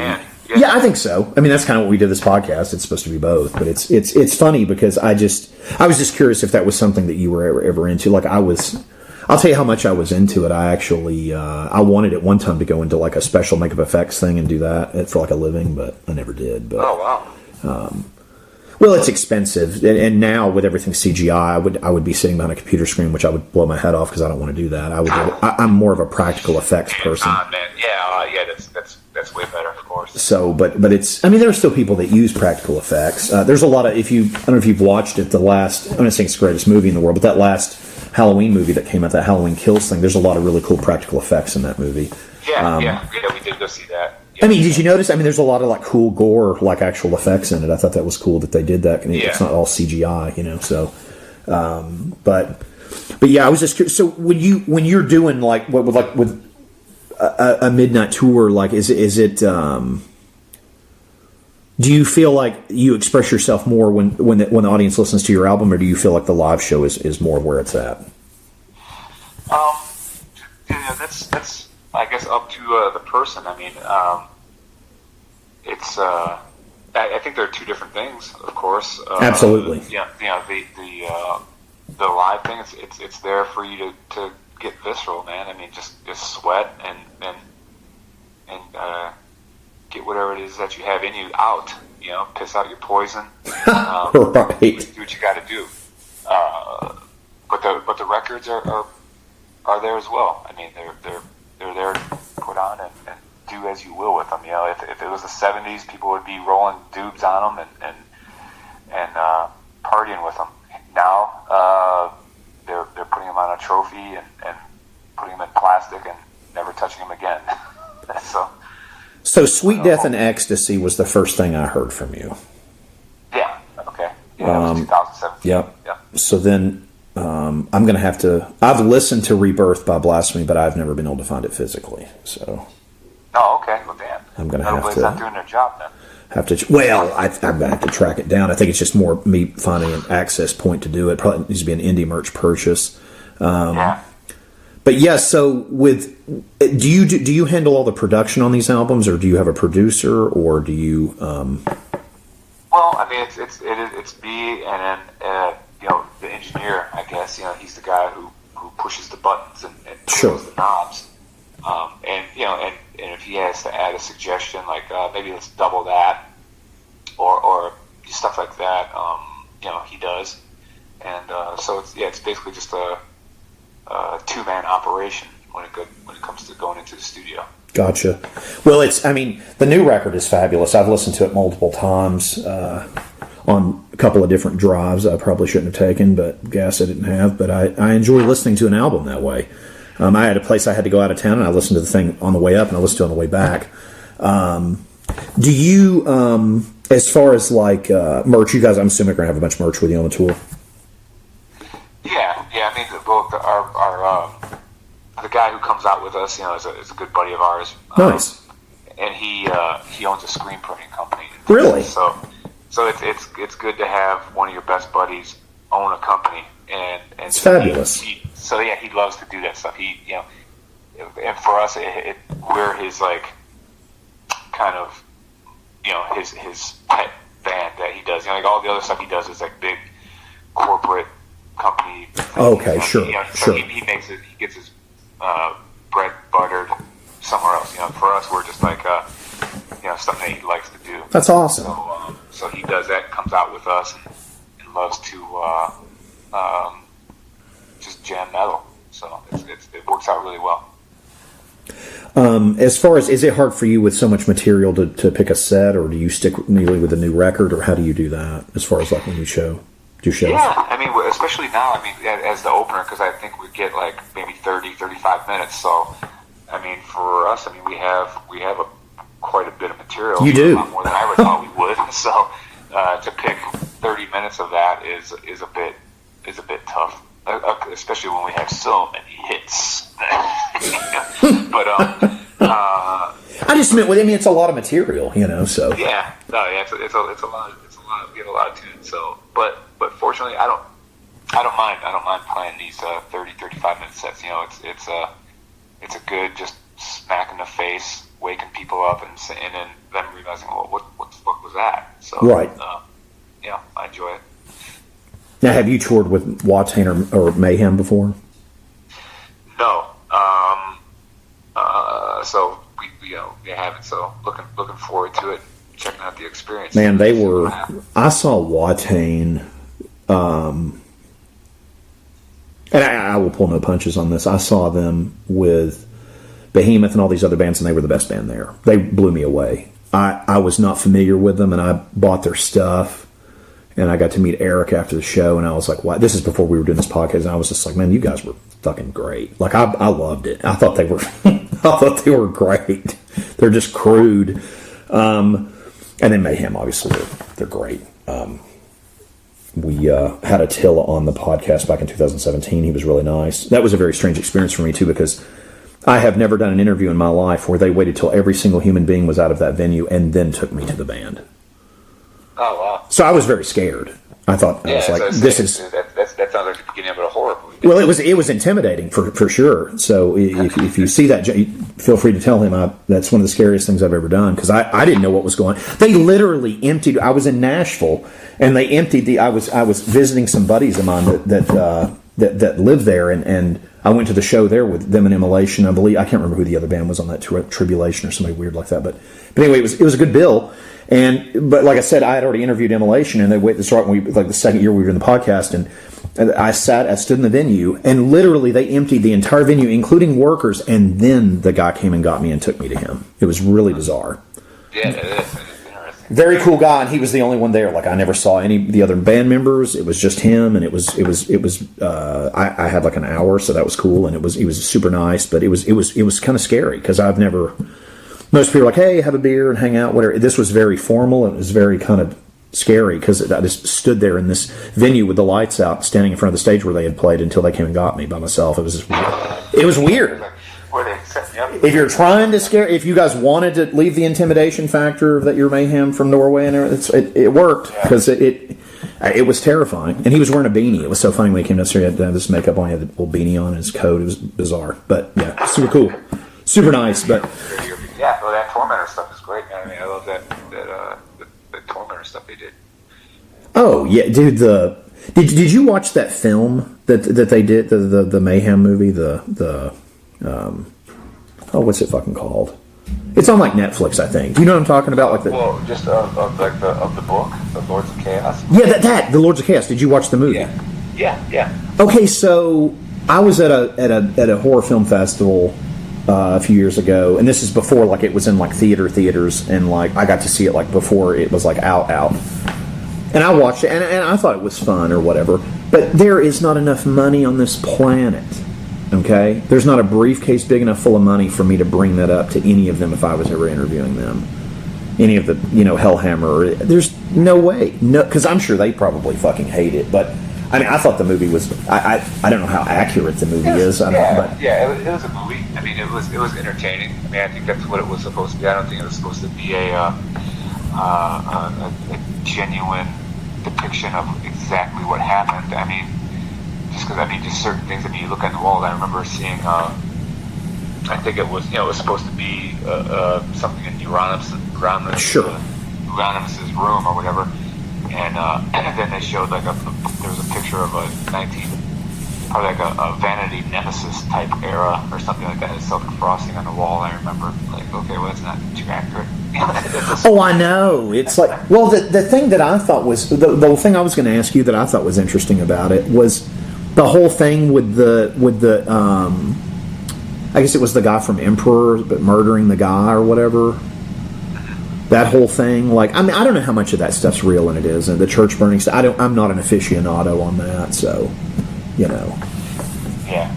Yeah, I think so. I mean, that's kind of what we did this podcast. It's supposed to be both, but it's funny because I was just curious if that was something that you were ever into. I'll tell you how much I was into it. I actually, I wanted at one time to go into a special makeup effects thing and do that for a living, but I never did. But, oh wow. Well, it's expensive, and now with everything CGI, I would be sitting behind a computer screen, which I would blow my head off because I don't want to do that. I'm more of a practical effects person. Man. Yeah, that's way better, of course. So, but it's, I mean, there are still people that use practical effects. There's a lot of, I don't know if you've watched it, I'm not saying it's the greatest movie in the world, but that last Halloween movie that came out, that Halloween Kills thing, there's a lot of really cool practical effects in that movie. Yeah, we did go see that. Yeah. I mean, did you notice? I mean, there's a lot of cool gore, actual effects in it. I thought that was cool that they did that. It's not all CGI, so. But yeah, I was just curious. So when you're doing with a midnight tour, is it? Do you feel like you express yourself more when the audience listens to your album, or do you feel like the live show is more where it's at? That's I guess up to the person. I mean, it's. I think there are two different things, of course. Absolutely. The live thing. It's there for you to get visceral, man. I mean, just sweat and get whatever it is that you have in you out. Piss out your poison. Right. Do what you got to do. But the records are there as well. I mean, they're there to put on and do as you will with them. If it was the 70s, people would be rolling dubs on them and partying with them. Now they're putting them on a trophy and putting them in plastic and never touching them again. So Sweet Death and Ecstasy was the first thing I heard from you. Yeah. Okay. Yeah, it was 2017. Yep. Yeah. So then I'm going to have to. I've listened to Rebirth by Blasphemy, but I've never been able to find it physically. So. Oh, okay. Well, damn. I'm going to have to. Nobody's not doing their job then. I'm going to have to track it down. I think it's just more me finding an access point to do it. Probably needs to be an indie merch purchase. Yeah. But yeah, so do you handle all the production on these albums, or do you have a producer, or do you? Well, I mean, it's me, and then the engineer. I guess he's the guy who pushes the buttons and sure. the knobs. And if he has to add a suggestion, like maybe let's double that, or stuff like that, he does. And so it's basically just a two-man operation when it comes to going into the studio. Gotcha. Well, the new record is fabulous. I've listened to it multiple times on a couple of different drives I probably shouldn't have taken, but gas I didn't have. But I enjoy listening to an album that way. I had a place I had to go out of town, and I listened to the thing on the way up, and I listened to it on the way back. Do you? As far as like merch, you guys, I'm assuming are going to have a bunch of merch with you on the tour. Yeah. I mean, the guy who comes out with us, is a good buddy of ours. Nice. And he owns a screen printing company. Really? So it's good to have one of your best buddies own a company, and it's fabulous. He loves to do that stuff. And for us, we're his like kind of his pet band that he does. Like all the other stuff he does is like big corporate company. Okay, sure. So he makes it. He gets his bread buttered somewhere else. For us, we're just like something that he likes to do. That's awesome. So he does that, comes out with us, and loves to just jam metal. So it works out really well. As far as, is it hard for you with so much material to pick a set, or do you stick nearly with a new record, or how do you do that as far as like when you do shows? Yeah, I mean, especially now, as the opener, because I think we get like maybe 30, 35 minutes. So, I mean, for us, we have quite a bit of material. You do. A lot more than I ever thought we would. So, to pick 30 minutes of that is a bit tough, especially when we have so many hits. But I just meant, it's a lot of material, So yeah, it's a lot. We have a lot of tunes. So, but fortunately, I don't mind playing these 30, 35 minute sets. It's a good just smack in the face, waking people up, and then them realizing, well, what the fuck was that? So right. I enjoy it. Now, have you toured with Athenar or Mayhem before? No. So we haven't. So looking forward to it, checking out the experience. Man, they were. I saw Athenar, and I will pull no punches on this. I saw them with Behemoth and all these other bands, and they were the best band there. They blew me away. I was not familiar with them, and I bought their stuff. And I got to meet Eric after the show, and I was like, wow, this is before we were doing this podcast, and I was just like, man, you guys were fucking great. Like, I loved it. I thought they were great. They're just crude. And then Mayhem, obviously, they're great. We had Attila on the podcast back in 2017. He was really nice. That was a very strange experience for me, too, because I have never done an interview in my life where they waited till every single human being was out of that venue and then took me to the band. Oh, wow. So I was very scared. I thought, I was like, this is... That sounds like the beginning of a horror movie. Well, it was intimidating for sure. So if you see that, feel free to tell him that's one of the scariest things I've ever done, because I didn't know what was going on. They literally emptied... I was in Nashville, and they emptied I was visiting some buddies of mine that lived there, and I went to the show there with them and Immolation. I believe, I can't remember who the other band was on that, Tribulation or somebody weird like that. But anyway, it was a good bill. But like I said, I had already interviewed Immolation, and they wait. This right when we, like the second year we were in the podcast, and I stood in the venue, and literally they emptied the entire venue, including workers, and then the guy came and got me and took me to him. It was really bizarre. Yeah, it is interesting. Very cool guy, and he was the only one there. Like, I never saw any of the other band members. It was just him, and it was. I had like an hour, so that was cool, and he was super nice, but it was kind of scary because I've never. Most people are like, hey, have a beer and hang out, whatever. This was very formal, and it was very kind of scary because I just stood there in this venue with the lights out, standing in front of the stage where they had played until they came and got me by myself. It was just weird. It was weird. If you're trying to scare, if you guys wanted to leave the intimidation factor that you're Mayhem from Norway, and it worked because it was terrifying. And he was wearing a beanie. It was so funny when he came downstairs. He had to have this makeup on. He had the little beanie on, his coat. It was bizarre, but yeah, super cool, super nice. But yeah, well, that Tormentor stuff is great. I mean, I love that the Tormentor stuff they did. Oh yeah, dude. Did you watch that film that they did, the Mayhem movie, what's it fucking called? It's on like Netflix, I think. Do you know what I'm talking about? Like just of the book, The Lords of Chaos. Yeah, The Lords of Chaos. Did you watch the movie? Yeah. Okay, so I was at a horror film festival a few years ago, and this is before like it was in like theaters, and like I got to see it like before it was like out. And I watched it, and I thought it was fun or whatever. But there is not enough money on this planet. Okay? There's not a briefcase big enough full of money for me to bring that up to any of them if I was ever interviewing them. any of the Hellhammer. There's no way, no, because I'm sure they probably fucking hate it. But I mean, I thought the movie was. I don't know how accurate the movie is. But it was a movie. I mean, it was entertaining. I mean, I think that's what it was supposed to be. I don't think it was supposed to be a genuine depiction of exactly what happened. I mean, just because just certain things. I mean, you look at the wall. I remember seeing. I think it was supposed to be something in Euronymous' room or whatever, and then they showed there was a picture of a probably like a Vanity Nemesis type era or something like that. It's silver frosting on the wall. I remember okay, well, that's not too accurate. Oh, I know. It's like, well, the thing that I thought was the thing I was going to ask you that I thought was interesting about it was the whole thing with the I guess it was the guy from Emperor, but murdering the guy or whatever. That whole thing, I don't know how much of that stuff's real and it is, and the church burning stuff. I'm not an aficionado on that, so Yeah.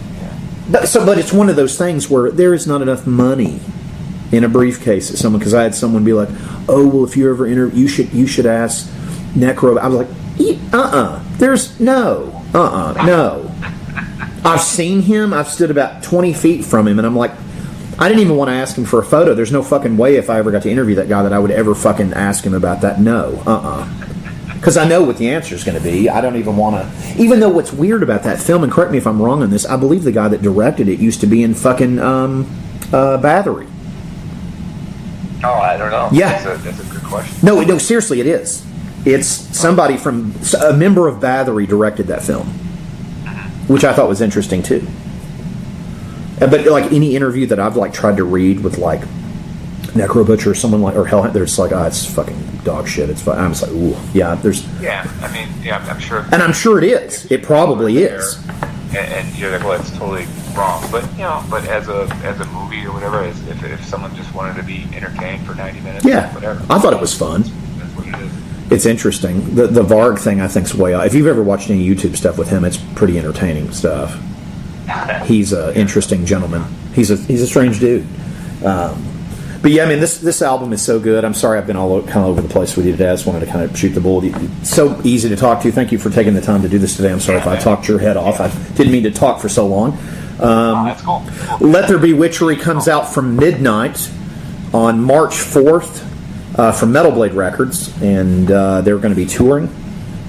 But it's one of those things where there is not enough money in a briefcase at someone, because I had someone be like, "Oh, well, if you ever you should ask Necro." I was like, there's no. I've seen him. I've stood about 20 feet from him, and I'm like, I didn't even want to ask him for a photo. There's no fucking way if I ever got to interview that guy that I would ever fucking ask him about that. No. Because I know what the answer is going to be. I don't even want to. Even though what's weird about that film, and correct me if I'm wrong on this, I believe the guy that directed it used to be in fucking Bathory. Oh, I don't know. Yeah. That's a good question. No, seriously, it is. It's somebody from a member of Bathory directed that film, which I thought was interesting too. But any interview that I've tried to read with Necro Butcher or someone or Hell, they're just it's fucking dog shit. It's I'm just like, ooh, yeah. There's. Yeah, I mean, yeah, I'm sure. And I'm sure it is. It probably is. And you're like, well, it's totally wrong. But but as a movie or whatever, if someone just wanted to be entertained for 90 minutes, whatever. I thought it was fun. That's what it is. It's interesting. The Varg thing, I think, is way out. If you've ever watched any YouTube stuff with him, it's pretty entertaining stuff. He's an interesting gentleman. He's a strange dude. But yeah, I mean, this album is so good. I'm sorry I've been kind of over the place with you today. I just wanted to kind of shoot the bull. It's so easy to talk to. Thank you for taking the time to do this today. I'm sorry if I talked your head off. I didn't mean to talk for so long. That's cool. Let There Be Witchery comes out from midnight on March 4th from Metal Blade Records, and they're going to be touring.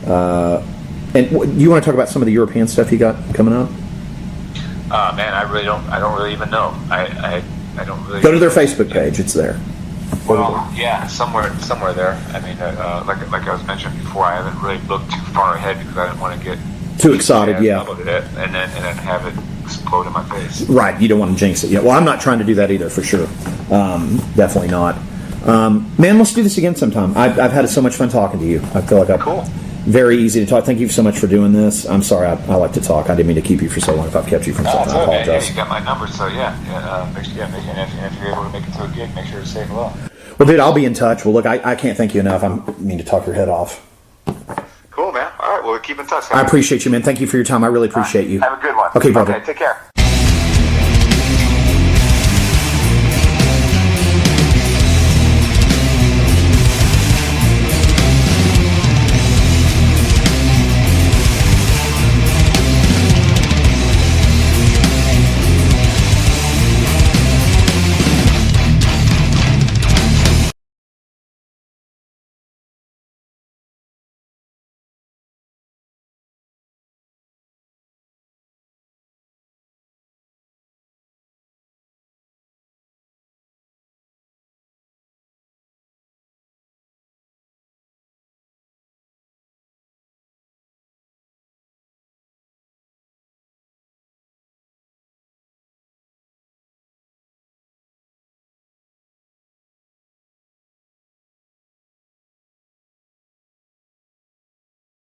And you want to talk about some of the European stuff you got coming up? Man, I don't really even know. I don't really. Go to their Facebook page. It's there. Well, yeah, somewhere there. I mean, like I was mentioning before, I haven't really looked too far ahead because I didn't want to get too excited. Yeah, uploaded it and then have it explode in my face. Right. You don't want to jinx it yet. Well, I'm not trying to do that either, for sure. Definitely not. Man, let's do this again sometime. I've had so much fun talking to you. I feel like cool. Very easy to talk. Thank you so much for doing this. I'm sorry, I like to talk. I didn't mean to keep you for so long. If I've kept you from so long, I apologize. Man. Yeah, you got my number, so make sure, and if you're able to make it to a gig, make sure to say hello. Well, dude, I'll be in touch. Well, look, I can't thank you enough. I mean to talk your head off. Cool, man. All right, well, keep in touch. I appreciate you, man. Thank you for your time. I really appreciate you. Have a good one. Okay, brother. Okay, take care.